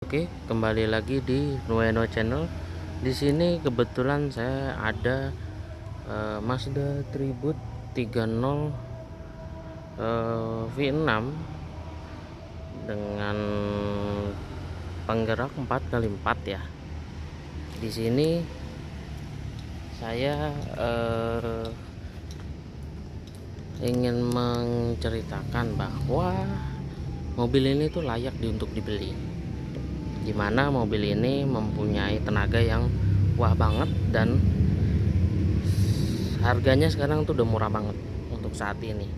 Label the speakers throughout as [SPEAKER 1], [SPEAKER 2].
[SPEAKER 1] Oke, kembali lagi di Nueno Channel. Di sini kebetulan saya ada Mazda Tribut 30 V6 dengan penggerak 4x4 ya. Di sini saya ingin menceritakan bahwa mobil ini tuh layak untuk dibeli, dimana mobil ini mempunyai tenaga yang wah banget, dan harganya sekarang tuh udah murah banget untuk saat ini.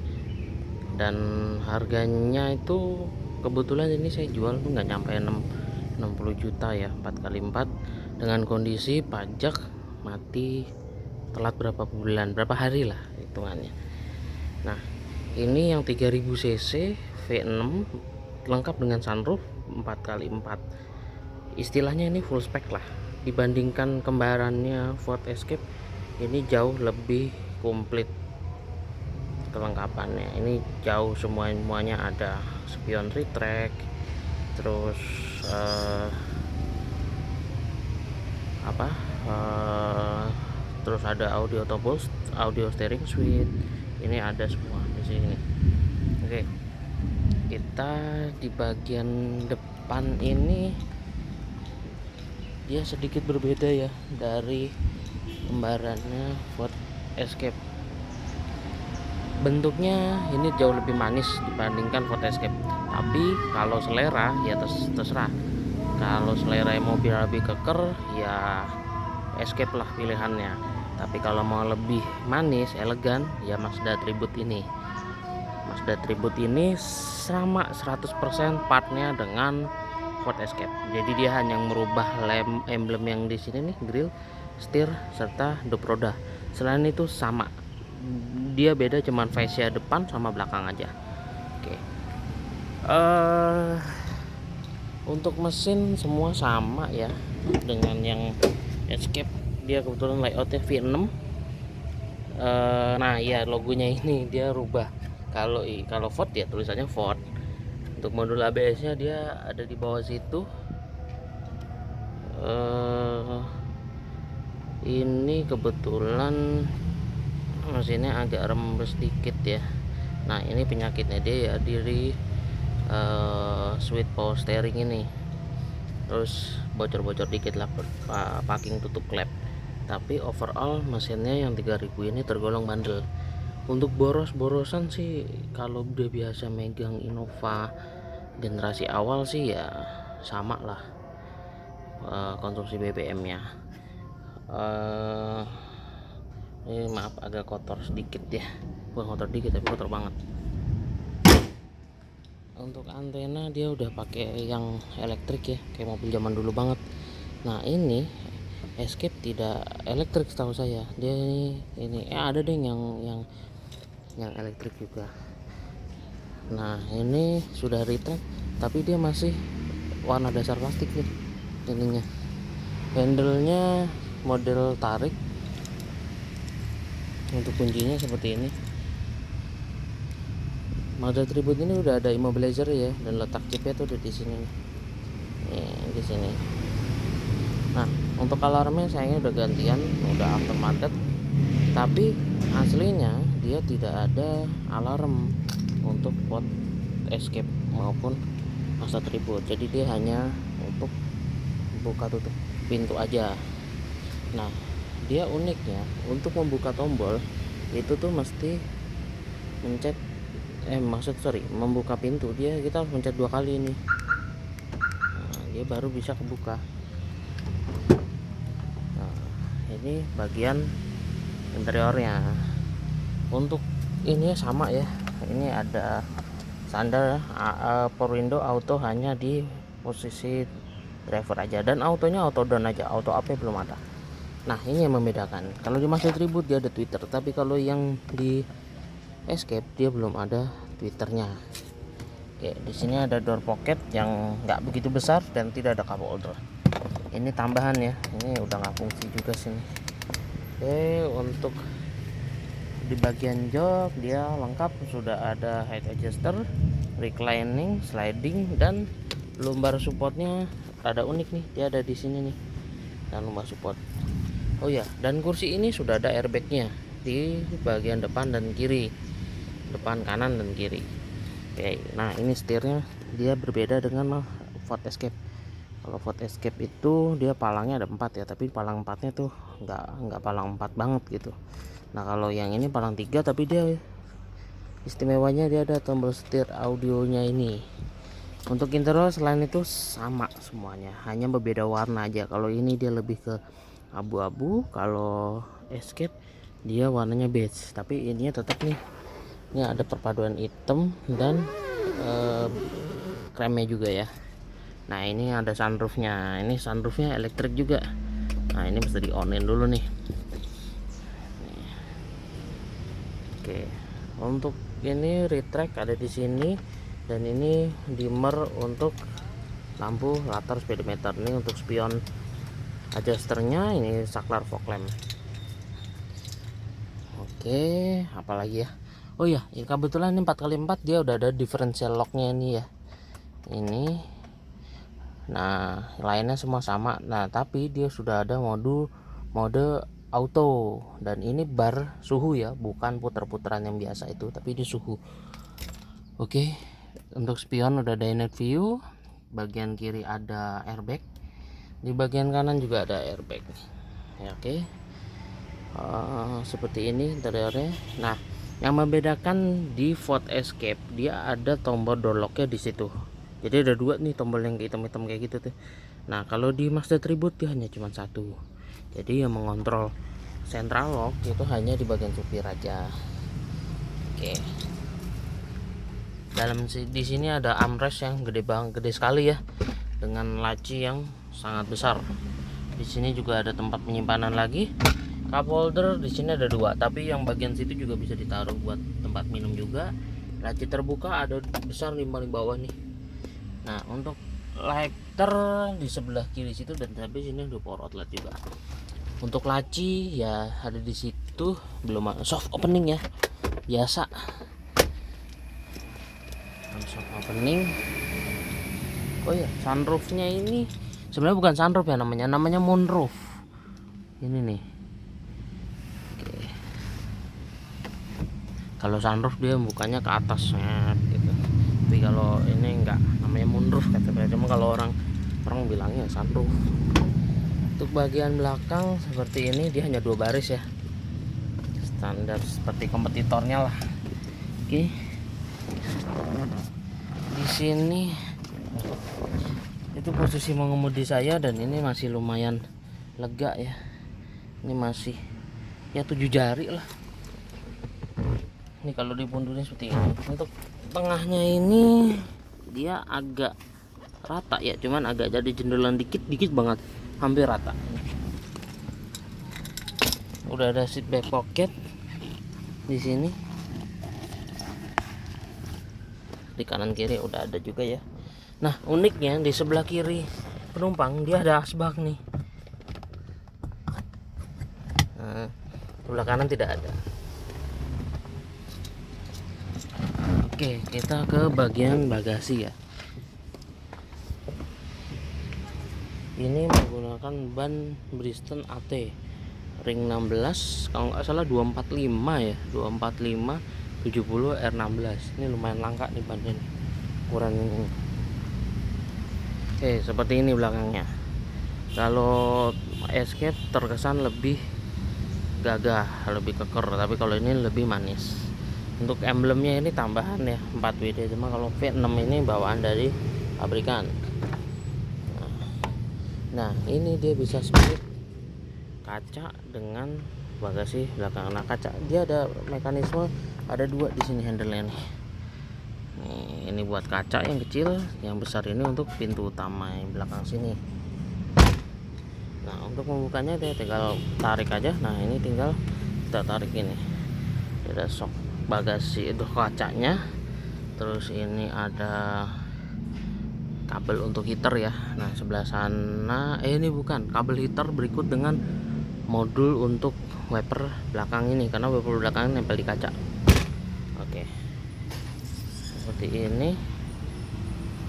[SPEAKER 1] Dan harganya itu kebetulan ini saya jual tuh nggak nyampe 60 juta ya, 4x4, dengan kondisi pajak mati telat berapa bulan, berapa hari lah hitungannya. Nah, ini yang 3000 cc V6 lengkap dengan sunroof 4x4. Istilahnya ini full spec lah. Dibandingkan kembarannya Ford Escape, ini jauh lebih komplit kelengkapannya. Ini jauh, semuanya ada. Spion retract, terus apa terus ada audio topos, audio steering suite, ini ada semua di sini. Oke, kita di bagian depan ini dia sedikit berbeda ya dari kembarannya Ford Escape. Bentuknya ini jauh lebih manis dibandingkan Ford Escape, tapi kalau selera ya terserah. Kalau selera mobil lebih keker ya Escape lah pilihannya, tapi kalau mau lebih manis elegan ya Mazda Tribut ini. Mazda Tribut ini sama 100% partnya dengan Ford Escape. Jadi dia hanya merubah emblem yang di sini nih, grill, setir, serta dop roda. Selain itu sama, dia beda cuman fascia depan sama belakang aja. Oke. Untuk mesin semua sama ya dengan yang Escape. Dia kebetulan layoutnya V6. Nah ya, logonya ini dia rubah. Kalau Ford ya tulisannya Ford. Untuk modul ABS nya dia ada di bawah situ. Ini kebetulan mesinnya agak rembes sedikit ya. Nah ini penyakitnya dia ya, diri switch power steering ini, terus bocor-bocor dikit lah packing tutup klep. Tapi overall mesinnya yang 3000 ini tergolong bandel. Untuk boros-borosan sih, kalau udah biasa megang Innova generasi awal sih ya sama lah konsumsi BBM nya. Ini maaf agak kotor sedikit ya, bukan kotor dikit tapi kotor banget. Untuk antena dia udah pakai yang elektrik ya, kayak mobil zaman dulu banget. Nah ini Escape tidak elektrik setahu saya. Dia ini ada deh yang elektrik juga. Nah ini sudah retract, tapi dia masih warna dasar plastik nih ininya. Handle-nya model tarik. Untuk kuncinya seperti ini. Mazda Tribut ini udah ada immobilizer ya, dan letak chipnya tuh udah di sini. Di sini. Nah, untuk alarmnya sayangnya udah gantian, udah aftermarket. Tapi aslinya dia tidak ada alarm untuk Ford Escape maupun Mazda Tribut. Jadi dia hanya untuk buka tutup pintu aja. Nah, dia uniknya untuk membuka tombol itu tuh mesti mencet membuka pintu kita harus mencet 2 kali ini. Nah, dia baru bisa kebuka. Nah, ini bagian interiornya. Untuk ini sama ya, ini ada standar power window auto hanya di posisi driver aja, dan autonya auto down aja, auto up belum ada. Nah ini yang membedakan. Kalau di Mazda Tribut dia ada Twitter, tapi kalau yang di Escape dia belum ada Twitternya. Oke, di sini ada door pocket yang nggak begitu besar dan tidak ada cup holder. Ini tambahan ya, ini udah nggak fungsi juga sini. Oke, untuk di bagian jok dia lengkap, sudah ada height adjuster, reclining, sliding, dan lumbar supportnya rada unik nih, dia ada di sini nih, dan lumbar support. Oh ya, dan kursi ini sudah ada airbagnya di bagian depan dan kiri, depan, kanan, dan kiri. Oke, nah ini setirnya dia berbeda dengan Ford Escape. Kalau Ford Escape itu dia palangnya ada 4 ya, tapi palang 4-nya tuh nggak palang 4 banget gitu. Nah kalau yang ini palang 3, tapi dia istimewanya dia ada tombol setir audionya ini. Untuk interior selain itu sama semuanya, hanya berbeda warna aja. Kalau ini dia lebih ke abu-abu, kalau Escape dia warnanya beige, tapi ininya tetap nih, ini ada perpaduan hitam dan kremnya juga ya. Nah ini ada sunroofnya, ini sunroofnya elektrik juga. Nah ini bisa di onin dulu nih. Oke, untuk ini retract ada di sini, dan ini dimmer untuk lampu latar speedometer. Ini untuk spion adjusternya, ini saklar fog lamp. Oke, apalagi ya? Oh ya, kebetulan ini 4x4 dia udah ada differential locknya ini ya. Ini, nah lainnya semua sama. Nah tapi dia sudah ada mode auto, dan ini bar suhu ya, bukan putar-putaran yang biasa itu, tapi di suhu. Oke, untuk spion udah ada night view, bagian kiri ada airbag, di bagian kanan juga ada airbag ya. Oke, seperti ini interiornya. Nah yang membedakan di Ford Escape, dia ada tombol door locknya di situ, jadi ada 2 nih tombol yang hitam-hitam kayak gitu tuh. Nah kalau di Mazda Tribute dia hanya cuma 1, jadi yang mengontrol central lock itu hanya di bagian supir aja. Oke, di sini ada armrest yang gede sekali ya, dengan laci yang sangat besar. Di sini juga ada tempat penyimpanan lagi. Cup holder di sini ada 2, tapi yang bagian situ juga bisa ditaruh buat tempat minum juga. Laci terbuka ada besar di paling bawah nih. Nah untuk lighter di sebelah kiri situ, dan sampai sini ada power outlet juga. Untuk laci ya ada di situ, belum soft opening ya, biasa soft opening. Oh ya, sunroofnya ini sebenarnya bukan sunroof ya, namanya moonroof. Ini nih. Oke. Kalau sunroof dia bukanya ke atasnya gitu, tapi kalau ini enggak, namanya moonroof katanya. Cuma kalau orang bilangnya sunroof. Untuk bagian belakang seperti ini, dia hanya 2 baris ya, standar seperti kompetitornya lah. Oke, di sini itu posisi mengemudi saya, dan ini masih lumayan lega ya. Ini masih ya 7 jari lah. Ini kalau dipundurin seperti ini. Untuk tengahnya ini dia agak rata ya, cuman agak jadi jendelan dikit banget, hampir rata. Udah ada seat back pocket di sini, di kanan kiri udah ada juga ya. Nah uniknya di sebelah kiri penumpang dia ada asbak nih. Nah, sebelah kanan tidak ada. Oke, kita ke bagian bagasi ya. Ini menggunakan ban Bridgestone AT ring 16, kalau nggak salah 245 ya, 245 70 R16. Ini lumayan langka nih bannya, ukuran ini. Oke, seperti ini belakangnya. Kalau Escape terkesan lebih gagah, lebih keker, tapi kalau ini lebih manis. Untuk emblemnya ini tambahan ya, 4WD, cuma kalau V6 ini bawaan dari pabrikan. Nah ini dia bisa split kaca dengan bagasi belakang. Nah kaca dia ada mekanisme, ada 2 di sini handle-nya nih. Ini buat kaca yang kecil, yang besar ini untuk pintu utama yang belakang sini. Nah untuk membukanya dia tinggal tarik aja. Nah ini tinggal kita tarik ini, ada sok bagasi itu kacanya. Terus ini ada kabel untuk heater ya. Nah sebelah sana ini bukan kabel heater, berikut dengan modul untuk wiper belakang ini, karena wiper belakang nempel di kaca. Oke, seperti ini.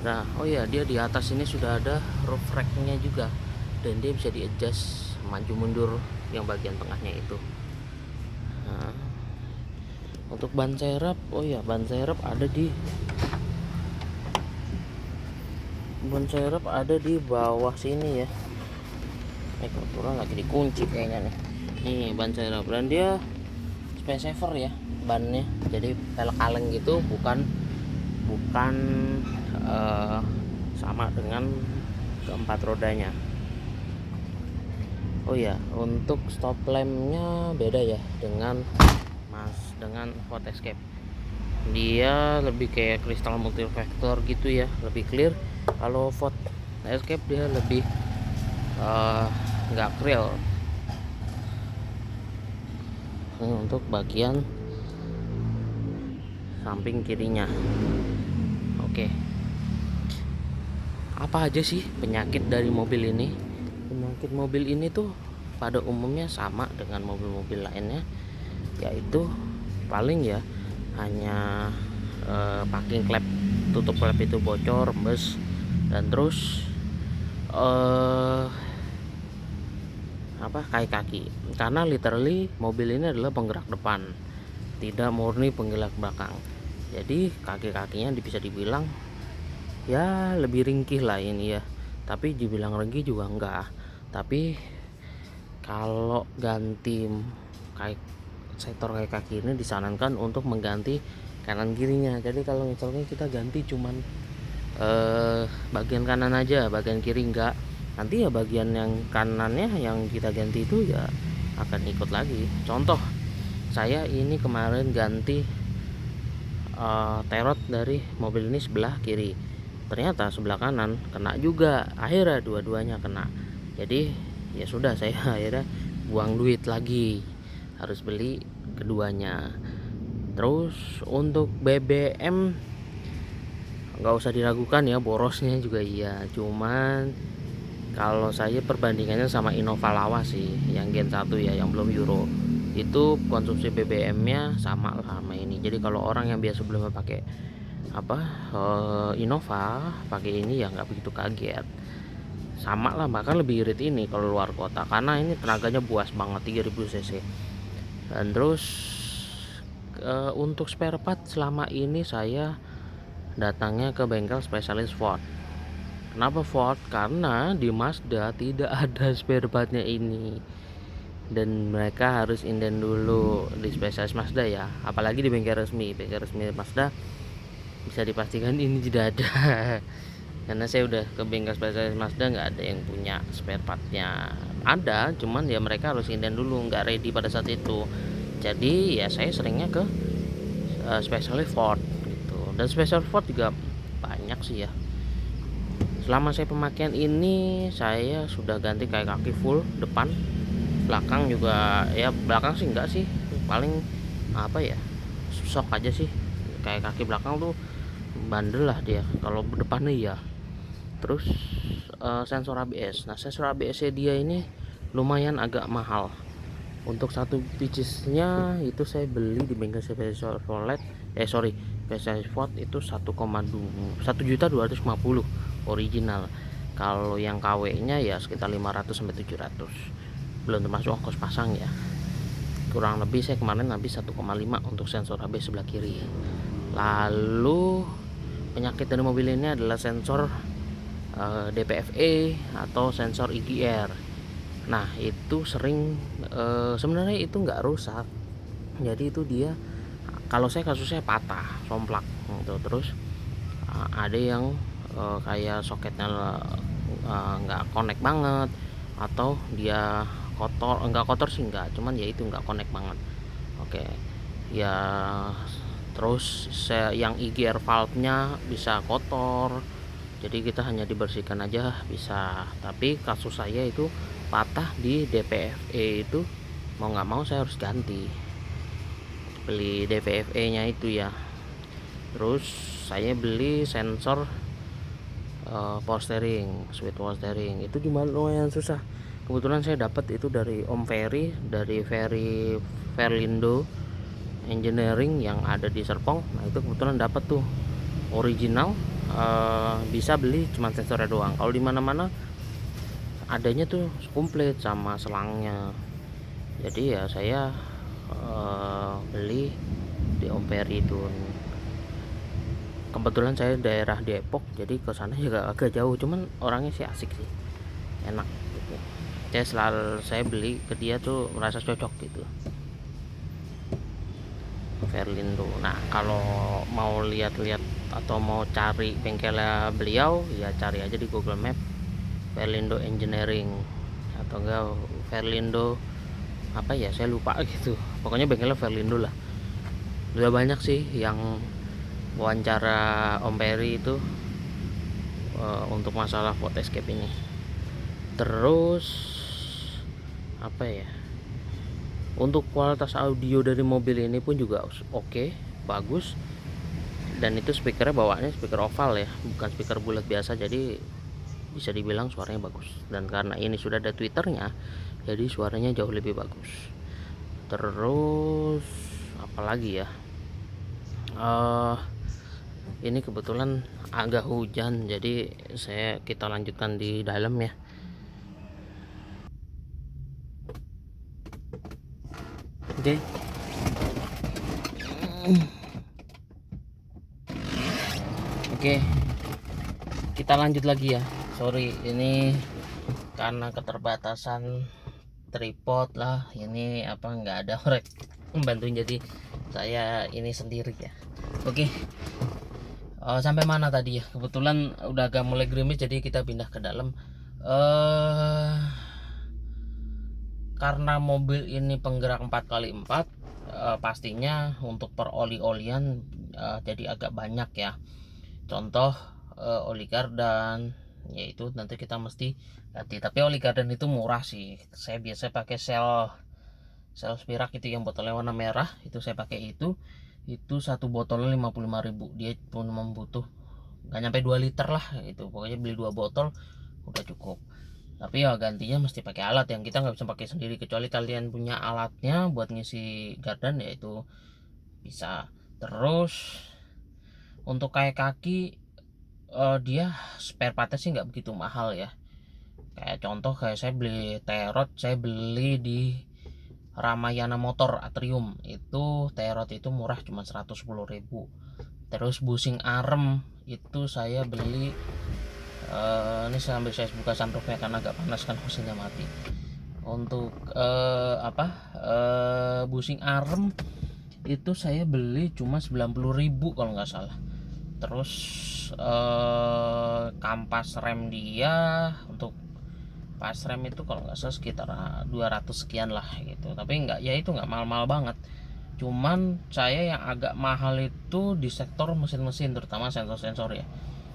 [SPEAKER 1] Nah, oh ya, dia di atas ini sudah ada roof rack-nya juga, dan dia bisa di adjust maju mundur yang bagian tengahnya itu. Nah, untuk ban serep, oh ya, ban serep ada di bawah sini ya. Kebetulan lagi dikunci kayaknya nih. Nih ban serep, dan dia space saver ya bannya, jadi pelek kaleng gitu, bukan sama dengan keempat rodanya. Oh ya, untuk stop lampnya beda ya dengan Ford Escape. Dia lebih kayak kristal multifaktor gitu ya, lebih clear. Kalau Ford Escape dia lebih nggak clear. Ini untuk bagian samping kirinya. Oke. Apa aja sih penyakit dari mobil ini? Penyakit mobil ini tuh pada umumnya sama dengan mobil-mobil lainnya, yaitu paling ya hanya parking klep, tutup klep itu bocor, rembes, dan terus kaki, karena literally mobil ini adalah penggerak depan, tidak murni penggerak belakang. Jadi kaki-kakinya bisa dibilang ya lebih ringkih lah ini ya, tapi dibilang ringkih juga enggak. Tapi kalau ganti sektor kaki ini disarankan untuk mengganti kanan kirinya. Jadi kalau misalnya kita ganti cuman bagian kanan aja, bagian kiri enggak, nanti ya bagian yang kanannya yang kita ganti itu ya akan ikut lagi. Contoh, saya ini kemarin ganti terot dari mobil ini sebelah kiri, ternyata sebelah kanan kena juga, akhirnya dua-duanya kena. Jadi ya sudah, saya akhirnya buang duit lagi, harus beli keduanya. Terus untuk BBM nggak usah diragukan ya, borosnya juga iya. Cuman kalau saya perbandingannya sama Innova Lawas sih, yang Gen 1 ya, yang belum Euro, itu konsumsi BBM-nya sama lah sama ini. Jadi kalau orang yang biasa belum pakai Innova, pakai ini ya nggak begitu kaget, sama lah, bahkan lebih irit ini kalau luar kota, karena ini tenaganya buas banget, 3000 cc. Dan terus untuk spare part selama ini saya datangnya ke bengkel spesialis Ford. Kenapa Ford? Karena di Mazda tidak ada spare partnya ini, dan mereka harus inden dulu di spesialis Mazda ya, apalagi di bengkel resmi Mazda bisa dipastikan ini tidak ada. Karena saya udah ke bengkel spesialis Mazda, nggak ada yang punya spare partnya. Ada, cuman ya mereka harus inden dulu, nggak ready pada saat itu. Jadi ya saya seringnya ke spesialis Ford gitu. Dan spesialis Ford juga banyak sih ya. Selama saya pemakaian ini, saya sudah ganti kayak kaki full depan, belakang juga ya. Belakang sih enggak sih, paling sok aja sih. Kayak kaki belakang tuh bandel lah dia, kalau depannya ya. Terus sensor ABS. Nah, sensor ABS dia ini lumayan agak mahal. Untuk satu piecesnya itu saya beli di bengkel spesial Ford itu 1.250 original. Kalau yang KW nya ya sekitar 500 sampai 700, belum termasuk ongkos pasang ya. Kurang lebih saya kemarin habis 1,5 untuk sensor ABS sebelah kiri. Lalu penyakit dari mobil ini adalah sensor DPFE atau sensor IGR. Nah, itu sering sebenarnya itu nggak rusak, jadi itu dia, kalau saya kasusnya patah, somplak gitu. Terus ada yang kayak soketnya nggak connect banget, atau dia kotor, nggak kotor sih nggak, cuman ya itu nggak connect banget. Oke ya. Terus yang IGR valve nya bisa kotor, jadi kita hanya dibersihkan aja bisa. Tapi kasus saya itu patah di DPFE, itu mau nggak mau saya harus ganti, beli DPFE nya itu ya. Terus saya beli sensor power steering, switch power steering, itu cuma lumayan susah. Kebetulan saya dapat itu dari Om Ferry, dari Verlindo Engineering yang ada di Serpong. Nah, itu kebetulan dapat tuh original bisa beli cuma sensornya doang. Kalau di mana-mana adanya tuh komplit sama selangnya. Jadi ya saya beli di Om Peridun. Kebetulan saya daerah Depok, jadi ke sana juga agak jauh, cuman orangnya sih asik sih, enak gitu. Saya beli ke dia tuh merasa cocok gitu. Verlindo. Nah, kalau mau lihat-lihat atau mau cari bengkelnya beliau, ya cari aja di Google Map Verlindo Engineering atau enggak Verlindo apa ya, saya lupa gitu. Pokoknya bengkelnya Verlindo lah. Udah banyak sih yang wawancara Om Peri itu untuk masalah Ford Escape ini. Terus apa ya, untuk kualitas audio dari mobil ini pun juga oke, bagus. Dan itu speakernya bawaannya speaker oval ya, bukan speaker bulat biasa, jadi bisa dibilang suaranya bagus. Dan karena ini sudah ada Twitternya, jadi suaranya jauh lebih bagus. Terus apalagi ya, ini kebetulan agak hujan, jadi kita lanjutkan di dalam ya. Oke. Oke, kita lanjut lagi ya. Sorry, ini karena keterbatasan tripod lah, ini apa nggak ada orang membantuin, jadi saya ini sendiri ya. Oke, sampai mana tadi ya? Kebetulan udah agak mulai gerimis, jadi kita pindah ke dalam. Karena mobil ini penggerak 4x4, pastinya untuk per oli-olian jadi agak banyak ya. Contoh oli gardan, yaitu nanti kita mesti ganti. Tapi oli gardan itu murah sih. Saya biasa pakai sel Spirak itu yang botolnya warna merah, itu saya pakai itu satu botolnya 55.000. Dia cuma butuh nggak nyampe 2 liter lah itu, pokoknya beli 2 botol udah cukup. Tapi ya gantinya mesti pakai alat yang kita nggak bisa pakai sendiri, kecuali kalian punya alatnya buat ngisi gardan, yaitu bisa. Terus untuk kayak kaki, dia spare partnya sih nggak begitu mahal ya. Kayak contoh, kayak saya beli T-rod, saya beli di Ramayana Motor Atrium, itu T-rod itu murah cuma 110.000. Terus bushing arm itu saya beli, ini sambil saya buka sunroofnya karena agak panas kan, mesinnya mati. Untuk bushing arm itu saya beli cuma 90.000 kalau nggak salah. Terus kampas rem dia, untuk pas rem itu kalau nggak salah sekitar 200 sekian lah gitu. Tapi nggak, ya itu nggak mahal-mahal banget. Cuman saya yang agak mahal itu di sektor mesin-mesin, terutama sensor-sensor ya.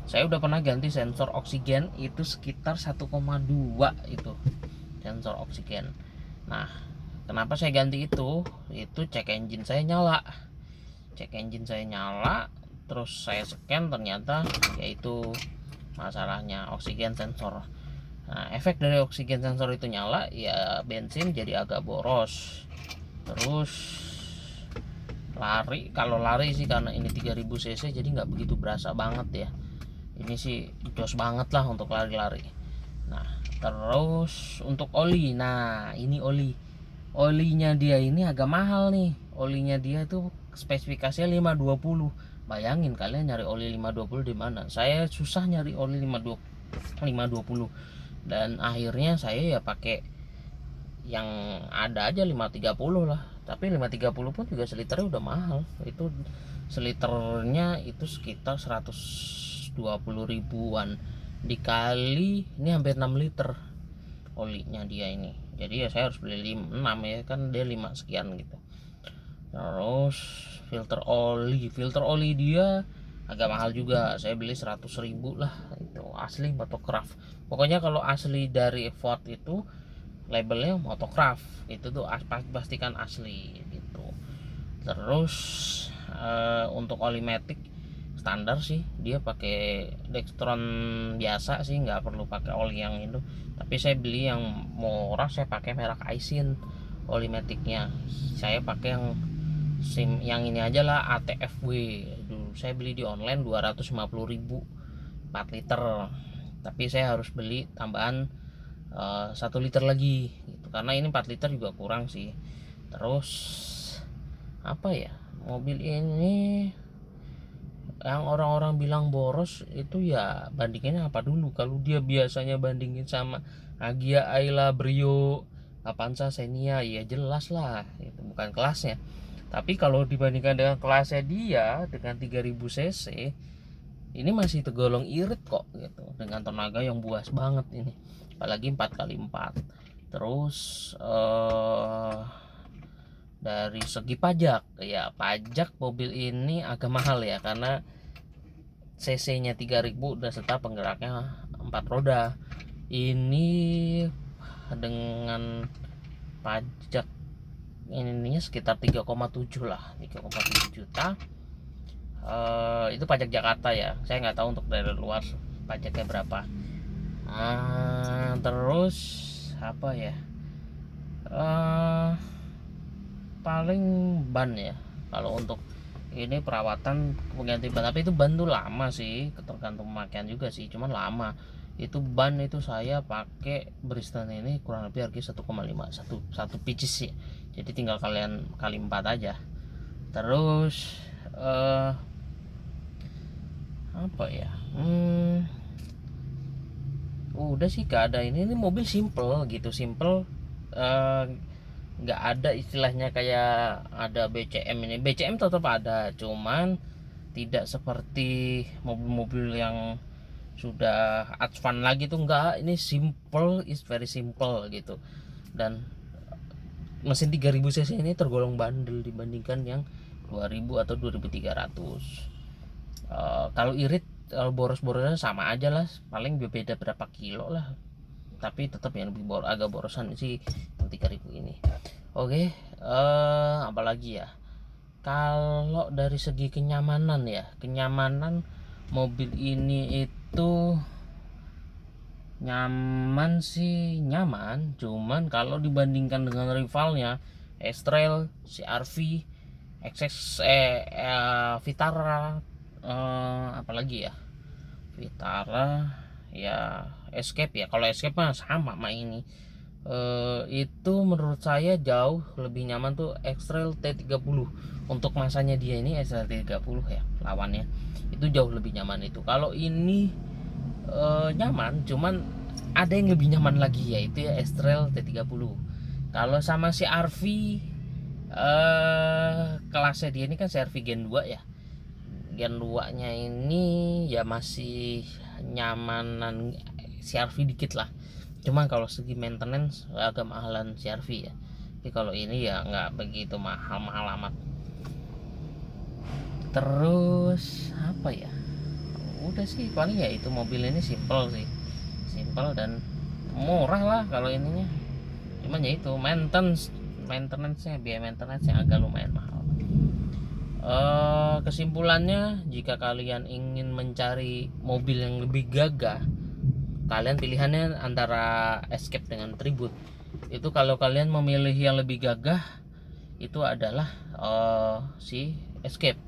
[SPEAKER 1] Saya udah pernah ganti sensor oksigen itu sekitar 1,2 itu sensor oksigen. Nah, kenapa saya ganti itu cek engine saya nyala. Terus saya scan, ternyata yaitu masalahnya oksigen sensor. Nah, efek dari oksigen sensor itu nyala ya, bensin jadi agak boros. Terus kalau lari sih, karena ini 3000 cc jadi nggak begitu berasa banget ya. Ini sih jos banget lah untuk lari-lari. Nah, terus untuk oli, nah ini olinya dia ini agak mahal nih. Olinya dia itu spesifikasinya 520. Bayangin kalian nyari oli 520 di mana? Saya susah nyari oli 520. Dan akhirnya saya ya pakai yang ada aja 530 lah. Tapi 530 pun juga seliternya udah mahal. Itu seliternya itu sekitar 120 ribuan, dikali ini hampir 6 liter olinya dia ini. Jadi ya saya harus beli 6 ya kan, dia 5 sekian gitu. Terus filter oli dia agak mahal juga, saya beli 100.000 lah, itu asli Motocraft. Pokoknya kalau asli dari Ford itu labelnya Motocraft, itu tuh pastikan asli gitu. Terus untuk oli matic standar sih, dia pakai Dextron biasa sih, nggak perlu pakai oli yang itu. Tapi saya beli yang murah, saya pakai merek Aisin oli maticnya. Saya pakai yang ini aja lah, ATFW. Dulu saya beli di online 250.000. 4 liter, tapi saya harus beli tambahan 1 liter lagi gitu, karena ini 4 liter juga kurang sih. Terus apa ya, mobil ini yang orang-orang bilang boros itu ya bandinginnya apa dulu? Kalau dia biasanya bandingin sama Agya, Ayla, Brio, Avanza, Xenia, ya jelas lah itu bukan kelasnya. Tapi kalau dibandingkan dengan kelasnya dia dengan 3000 cc, ini masih tergolong irit kok gitu, dengan tenaga yang buas banget ini, apalagi 4x4. Terus dari segi pajak, ya pajak mobil ini agak mahal ya, karena cc nya 3000 dan serta penggeraknya 4 roda. Ini dengan pajak ininya sekitar 3,7 lah, 3,7 juta. Itu pajak Jakarta ya, saya nggak tahu untuk daerah luar pajaknya berapa. Terus apa ya, paling ban ya, kalau untuk ini perawatan pengganti ban, tapi itu ban tuh lama sih, tergantung pemakaian juga sih, cuman lama. Itu ban itu saya pakai Bridgestone ini kurang lebih harga 1,5, satu pieces sih, jadi tinggal kalian kali 4 aja. Terus apa ya, udah sih gak ada. Ini mobil simple gitu, simple, nggak ada istilahnya kayak ada BCM. Ini BCM tetap ada, cuman tidak seperti mobil-mobil yang sudah advance lagi tuh, enggak. Ini simple, is very simple gitu. Dan mesin 3000 cc ini tergolong bandel dibandingkan yang 2000 atau 2300. Kalau irit, kalau boros-borosnya sama aja lah, paling beda berapa kilo lah, tapi tetap yang lebih agak borosan sih yang 3000 ini. Oke, apalagi ya, kalau dari segi kenyamanan ya, kenyamanan mobil ini itu nyaman sih, nyaman. Cuman kalau dibandingkan dengan rivalnya X-Trail, CR-V, XX, Vitara, apalagi ya, Vitara ya, Escape ya. Kalau Escape mah sama ini. Itu menurut saya jauh lebih nyaman tuh X-Trail T30. Untuk masanya dia ini X-Trail T30 ya, lawannya itu jauh lebih nyaman itu. Kalau ini nyaman, cuman ada yang lebih nyaman lagi, yaitu ya X-Trail T30. Kalau sama si RV, kelasnya dia ini kan CR-V Gen 2 ya. Gen 2 nya ini ya masih nyamanan CR-V dikit lah, cuma kalau segi maintenance agak mahalan CR-V ya. Tapi kalau ini ya nggak begitu mahal amat. Terus apa ya, udah sih paling ya itu, mobil ini simple sih, simple dan murah lah kalau ininya. Cuman ya itu maintenance-nya, biaya maintenance yang agak lumayan mahal. Kesimpulannya, jika kalian ingin mencari mobil yang lebih gagah, kalian pilihannya antara Escape dengan Tribute. Itu kalau kalian memilih yang lebih gagah, itu adalah si Escape.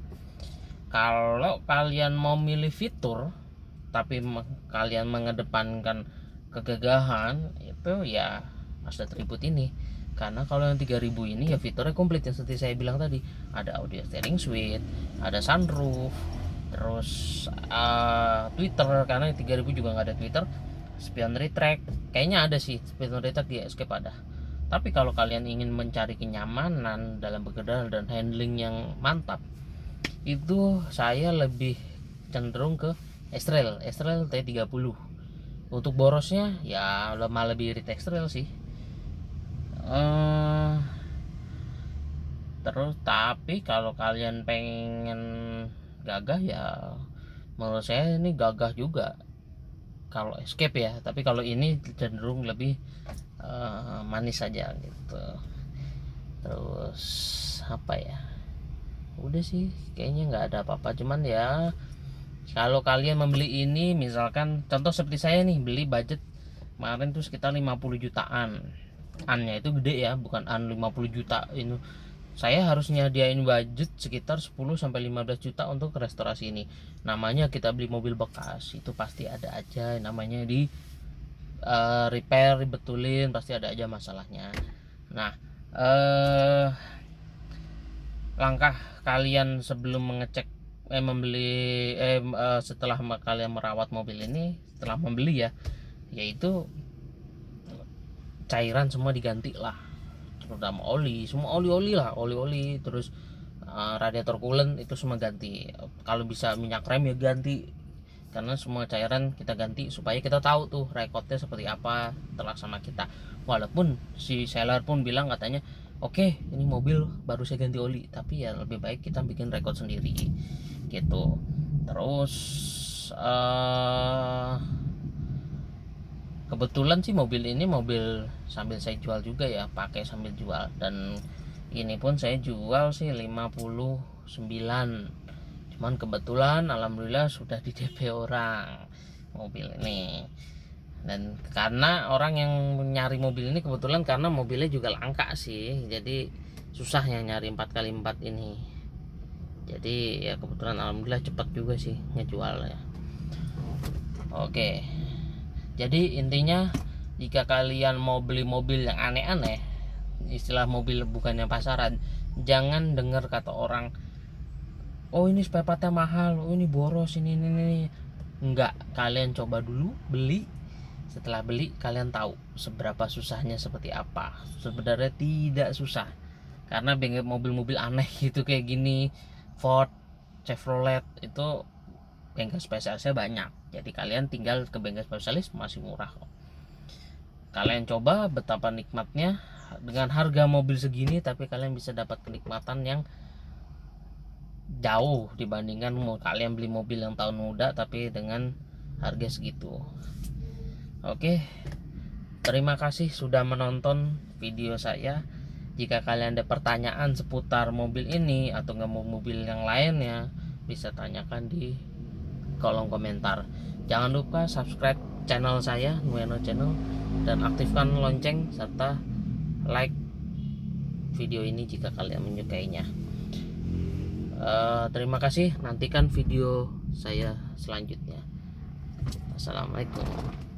[SPEAKER 1] Kalau kalian mau milih fitur tapi kalian mengedepankan kegagahan, itu ya Mazda Tribute ini. Karena kalau yang 3000 ini ya fiturnya komplit, yang seperti saya bilang tadi, ada audio steering suite, ada sunroof, terus Twitter, karena yang 3000 juga nggak ada Twitter. Spion retract kayaknya ada sih, spion retract di Escape ada. Tapi kalau kalian ingin mencari kenyamanan dalam berkendara dan handling yang mantap, itu saya lebih cenderung ke X-Trail T30. Untuk borosnya ya malah lebih irit X-Trail sih. Terus tapi kalau kalian pengen gagah ya, menurut saya ini gagah juga kalau Escape ya. Tapi kalau ini cenderung lebih manis saja gitu. Terus apa ya, udah sih kayaknya nggak ada apa-apa. Cuman ya kalau kalian membeli ini, misalkan contoh seperti saya nih, beli budget kemarin tuh sekitar 50 jutaan. Annya itu gede ya, bukan an 50 juta ini saya harus nyediain budget sekitar 10-15 juta untuk restorasi ini. Namanya kita beli mobil bekas, itu pasti ada aja namanya di repair, dibetulin, pasti ada aja masalahnya. Nah, langkah kalian sebelum mengecek setelah kalian merawat mobil ini, setelah membeli ya, yaitu cairan semua diganti lah, terutama oli, semua oli lah, oli terus radiator coolant itu semua ganti. Kalau bisa minyak rem ya ganti, karena semua cairan kita ganti supaya kita tahu tuh rekodnya seperti apa setelah sama kita. Walaupun si seller pun bilang katanya oke, ini mobil baru saya ganti oli, tapi ya lebih baik kita bikin rekod sendiri gitu. Terus kebetulan sih mobil ini mobil sambil saya jual juga ya, pakai sambil jual, dan ini pun saya jual sih 59. Cuman kebetulan alhamdulillah sudah di DP orang mobil ini. Dan karena orang yang nyari mobil ini kebetulan karena mobilnya juga langka sih, jadi susah yang nyari 4x4 ini. Jadi ya kebetulan alhamdulillah cepat juga sih ngejual ya. Oke, jadi intinya jika kalian mau beli mobil yang aneh-aneh, istilah mobil bukannya pasaran, jangan dengar kata orang, oh ini spare partnya mahal, oh ini boros, ini. Enggak, kalian coba dulu beli. Setelah beli kalian tahu seberapa susahnya seperti apa. Sebenarnya tidak susah, karena bengkel mobil-mobil aneh gitu kayak gini, Ford, Chevrolet, itu bengkel spesialisnya banyak. Jadi kalian tinggal ke bengkel spesialis, masih murah kok. Kalian coba betapa nikmatnya dengan harga mobil segini, tapi kalian bisa dapat kenikmatan yang jauh dibandingkan kalian beli mobil yang tahun muda tapi dengan harga segitu. Oke, terima kasih sudah menonton video saya. Jika kalian ada pertanyaan seputar mobil ini atau nggak mau mobil yang lainnya, bisa tanyakan di kolom komentar. Jangan lupa subscribe channel saya, Nueno Channel, dan aktifkan lonceng serta like video ini jika kalian menyukainya. Terima kasih, nantikan video saya selanjutnya. Assalamualaikum.